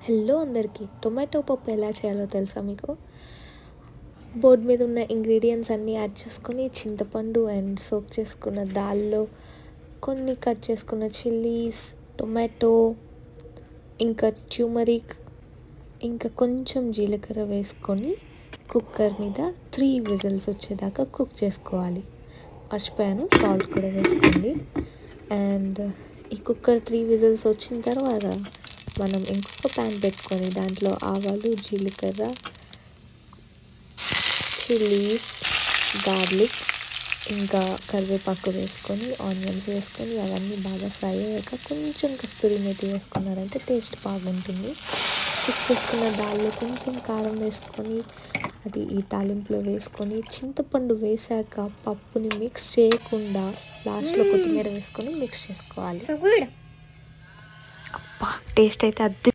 Hello అందరికీ, tomato పప్పు ఎలా చేయాలో తెలుసా మీకు? బోర్డు మీద ఉన్న ఇంగ్రీడియంట్స్ అన్నీ యాడ్ చేసుకొని చింతపండు అండ్ సోక్ చేసుకున్న దాల్లో కొన్ని కట్ చేసుకున్న చిల్లీస్, టొమాటో, ఇంకా ట్యూమరిక్, ఇంకా కొంచెం జీలకర్ర వేసుకొని కుక్కర్ మీద 3 విజిల్స్ వచ్చేదాకా కుక్ చేసుకోవాలి. మర్చిపోయాను, సాల్ట్ కూడా వేసుకోండి. అండ్ ఈ కుక్కర్ 3 విజిల్స్ వచ్చిన తర్వాత మనం ఇంకొక ప్యాన్ పెట్టుకొని దాంట్లో ఆవాలు, జీలకర్ర, చిల్లీస్, గార్లిక్, ఇంకా కరివేపాకు వేసుకొని ఆనియన్స్ వేసుకొని అవన్నీ బాగా ఫ్రై అయ్యాక కొంచెం కస్తూరి మేతి వేసుకున్నారంటే టేస్ట్ బాగుంటుంది. కుక్ చేసుకున్న దాల్లో కొంచెం కారం వేసుకొని అది ఈ తాలింపులో వేసుకొని చింతపండు వేసాక పప్పుని మిక్స్ చేయకుండా లాస్ట్లో కొత్తిమీర వేసుకొని మిక్స్ చేసుకోవాలి. అబ్బా, టేస్ట్ అయితే